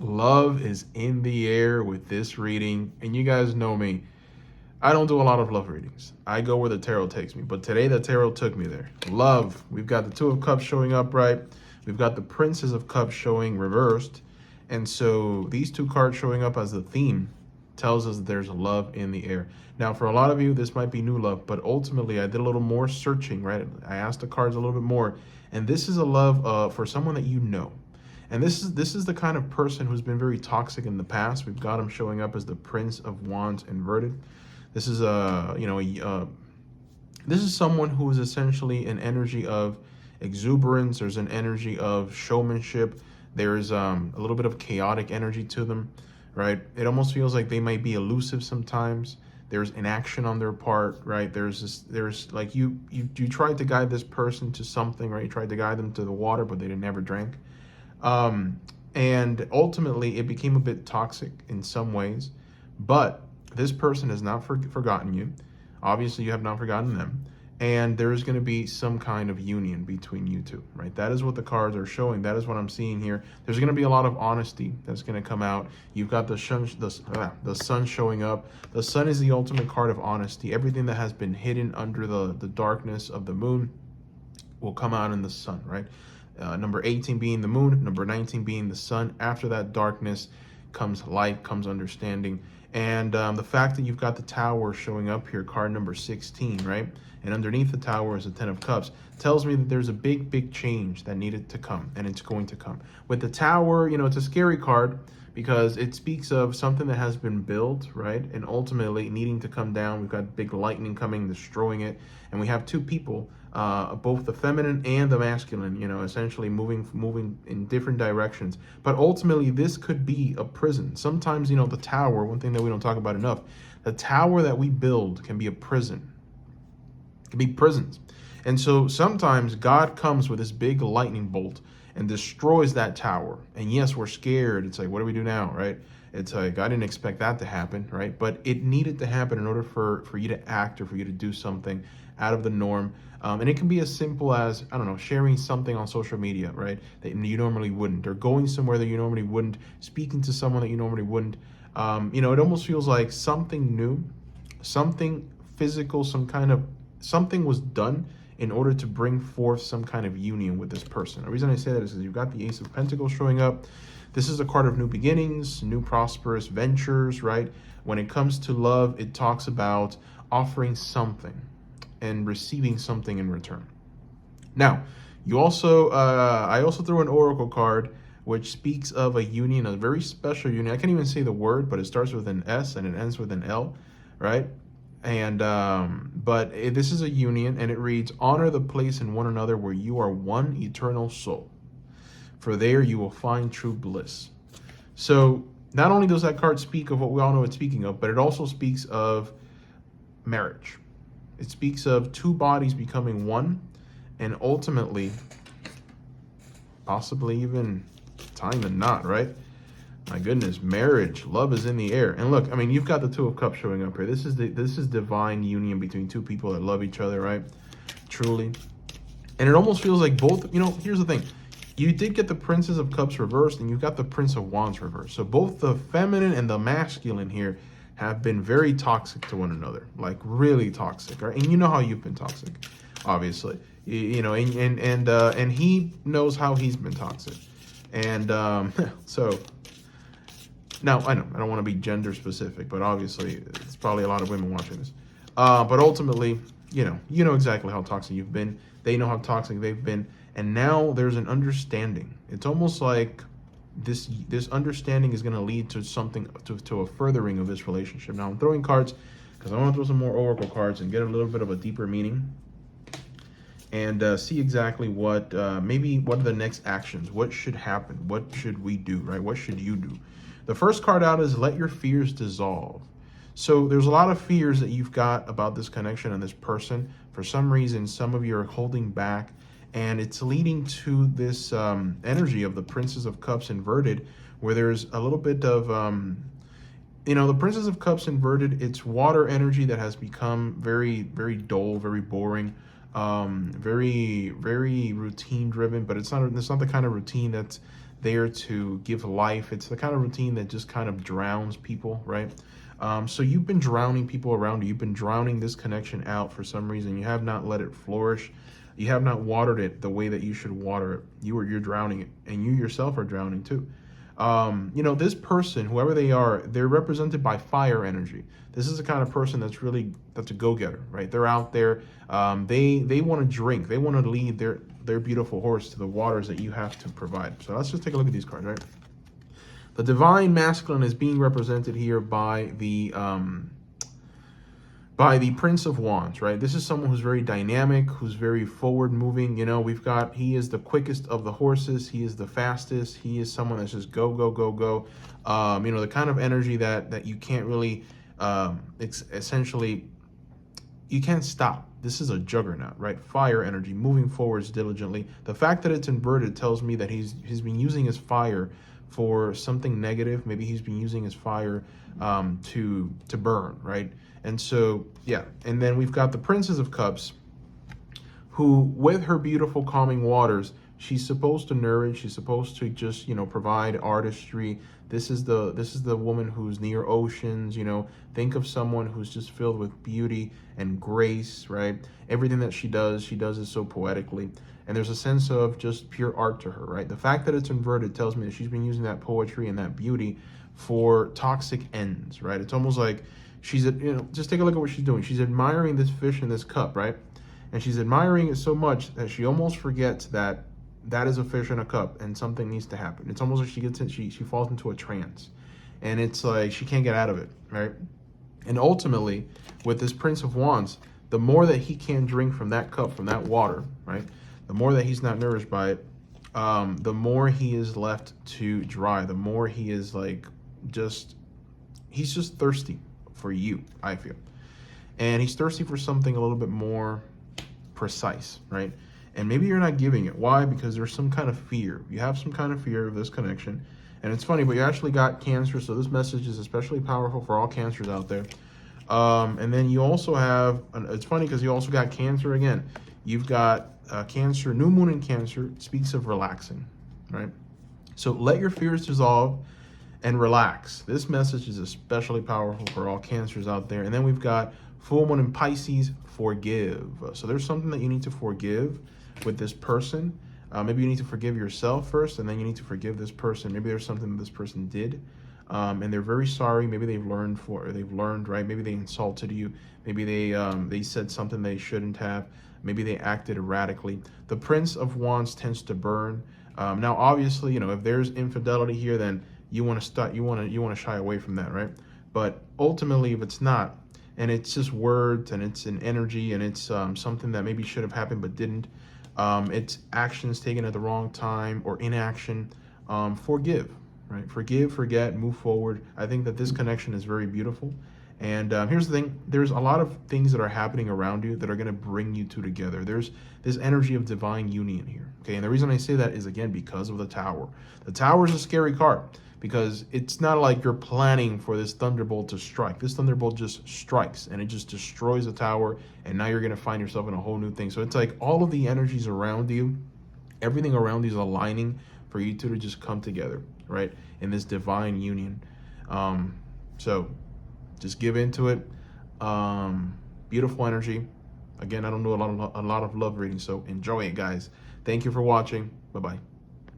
Love is in the air with this reading, and you guys know me. I don't do a lot of love readings. I go where the tarot takes me, but today the tarot took me there. Love. We've got the Two of Cups showing upright. We've got the Princess of Cups showing reversed. And so these two cards showing up as the theme tells us that there's love in the air. Now, for a lot of you, this might be new love, but ultimately I did a little more searching, right? I asked the cards a little bit more, and this is a love for someone that you know. And this is the kind of person who's been very toxic in the past. We've got him showing up as the Prince of Wands inverted. This is this is someone who is essentially an energy of exuberance. There's an energy of showmanship. There's a little bit of chaotic energy to them, right? It almost feels like they might be elusive sometimes. There's inaction on their part, right? There's like you tried to guide this person to something, right? You tried to guide them to the water, but they never drank. And ultimately, it became a bit toxic in some ways, but this person has not forgotten you. Obviously, you have not forgotten them. And there's going to be some kind of union between you two, right? That is what the cards are showing. That is what I'm seeing here. There's going to be a lot of honesty that's going to come out. You've got the sun showing up. The sun is the ultimate card of honesty. Everything that has been hidden under the darkness of the moon will come out in the sun, right? Number 18 being the moon, number 19 being the sun. After that darkness comes light, comes understanding. And the fact that you've got the tower showing up here, card number 16, right? And underneath the tower is the 10 of cups, tells me that there's a big change that needed to come, and it's going to come. With the tower, you know, it's a scary card because it speaks of something that has been built, right? And ultimately needing to come down. We've got big lightning coming, destroying it. And we have two people, both the feminine and the masculine, you know, essentially moving in different directions. But ultimately, this could be a prison. Sometimes, you know, the tower, one thing that we don't talk about enough, the tower that we build can be a prison. It can be prisons. And so sometimes God comes with this big lightning bolt and destroys that tower. And yes, we're scared. It's like, what do we do now, right? It's like, I didn't expect that to happen, right? But it needed to happen in order for you to act or for you to do something out of the norm. And it can be as simple as, I don't know, sharing something on social media, right? That you normally wouldn't, or going somewhere that you normally wouldn't, speaking to someone that you normally wouldn't. You know, it almost feels like something new, something physical, something was done in order to bring forth some kind of union with this person. The reason I say that is because you've got the Ace of Pentacles showing up. This is a card of new beginnings, new prosperous ventures, right? When it comes to love, it talks about offering something and receiving something in return. Now, you also, I also threw an oracle card which speaks of a union, a very special union. I can't even say the word, but it starts with an S and it ends with an L, right? And this is a union, and it reads, honor the place in one another where you are one eternal soul, for there you will find true bliss. So not only does that card speak of what we all know it's speaking of, but it also speaks of marriage. It speaks of two bodies becoming one, and ultimately possibly even tying the knot, right? My goodness, marriage, love is in the air. And look, I mean, you've got the Two of Cups showing up here. This is divine union between two people that love each other, right? Truly. And it almost feels like both, you know, here's the thing. You did get the Princess of Cups reversed, and you got the Prince of Wands reversed. So both the feminine and the masculine here have been very toxic to one another, like really toxic, right? And you know how you've been toxic, obviously. You know, and he knows how he's been toxic. And so... Now, I know, I don't want to be gender specific, but obviously it's probably a lot of women watching this. But ultimately, you know exactly how toxic you've been. They know how toxic they've been. And now there's an understanding. It's almost like this understanding is going to lead to something, to a furthering of this relationship. Now, I'm throwing cards because I want to throw some more oracle cards and get a little bit of a deeper meaning. And see exactly what, maybe what are the next actions? What should happen? What should we do, right? What should you do? The first card out is let your fears dissolve. So there's a lot of fears that you've got about this connection and this person. For some reason, some of you are holding back, and it's leading to this energy of the Princess of Cups inverted, where there's a little bit of, you know, the Princess of Cups inverted, it's water energy that has become very, very dull, very boring, very routine driven, but it's not the kind of routine there to give life. It's the kind of routine that just kind of drowns people, right? So you've been drowning people around you. You've been drowning this connection out for some reason. You have not let it flourish. You have not watered it the way that you should water it. You're drowning it, and you yourself are drowning too. This person, whoever they are, they're represented by fire energy. This is the kind of person that's a go-getter, right? They're out there. They want to drink. They want to lead their beautiful horse to the waters that you have to provide. So let's just take a look at these cards, right? The divine masculine is being represented here by the Prince of Wands, right? This is someone who's very dynamic, who's very forward moving. He is the quickest of the horses. He is the fastest. He is someone that's just go, go, go, go. The kind of energy that you can't really, essentially, you can't stop. This is a juggernaut, right? Fire energy, moving forwards diligently. The fact that it's inverted tells me that he's been using his fire for something negative. Maybe he's been using his fire to burn, right? And so, yeah. And then we've got the Princess of Cups, who, with her beautiful calming waters, she's supposed to nourish. She's supposed to just, provide artistry. This is the woman who's near oceans. Think of someone who's just filled with beauty and grace, right? Everything that she does it so poetically. And there's a sense of just pure art to her, right? The fact that it's inverted tells me that she's been using that poetry and that beauty for toxic ends, right? It's almost like she's, just take a look at what she's doing. She's admiring this fish in this cup, right? And she's admiring it so much that she almost forgets that is a fish in a cup and something needs to happen. It's almost like she falls into a trance, and it's like she can't get out of it, right? And ultimately, with this Prince of Wands, the more that he can drink from that cup, from that water, right? The more that he's not nourished by it, the more he is left to dry. The more he is he's just thirsty for you, I feel. And he's thirsty for something a little bit more precise, right? And maybe you're not giving it. Why? Because there's some kind of fear. You have some kind of fear of this connection. And it's funny, but you actually got Cancer, so this message is especially powerful for all Cancers out there. And then you also have, it's funny because you also got Cancer again. You've got Cancer, new moon in Cancer, speaks of relaxing, right? So let your fears dissolve and relax. This message is especially powerful for all Cancers out there. And then we've got full moon in Pisces, forgive. So there's something that you need to forgive with this person. Maybe you need to forgive yourself first, and then you need to forgive this person. Maybe there's something that this person did, and they're very sorry. Maybe they've learned, right? Maybe they insulted you. Maybe they said something they shouldn't have. Maybe they acted erratically. The Prince of Wands tends to burn. Now, obviously, if there's infidelity here, then you want to shy away from that, right? But ultimately, if it's not, and it's just words, and it's an energy, and it's something that maybe should have happened but didn't, it's actions taken at the wrong time or inaction, forgive, right? Forgive, forget, move forward. I think that this connection is very beautiful. And here's the thing, there's a lot of things that are happening around you that are going to bring you two together. There's this energy of divine union here, okay? And the reason I say that is, again, because of the Tower. The Tower is a scary card because it's not like you're planning for this thunderbolt to strike. This thunderbolt just strikes, and it just destroys the Tower, and now you're going to find yourself in a whole new thing. So it's like all of the energies around you, everything around you is aligning for you two to just come together, right, in this divine union. So just give into it. Beautiful energy. Again, I don't do a lot of love reading, so enjoy it, guys. Thank you for watching. Bye-bye.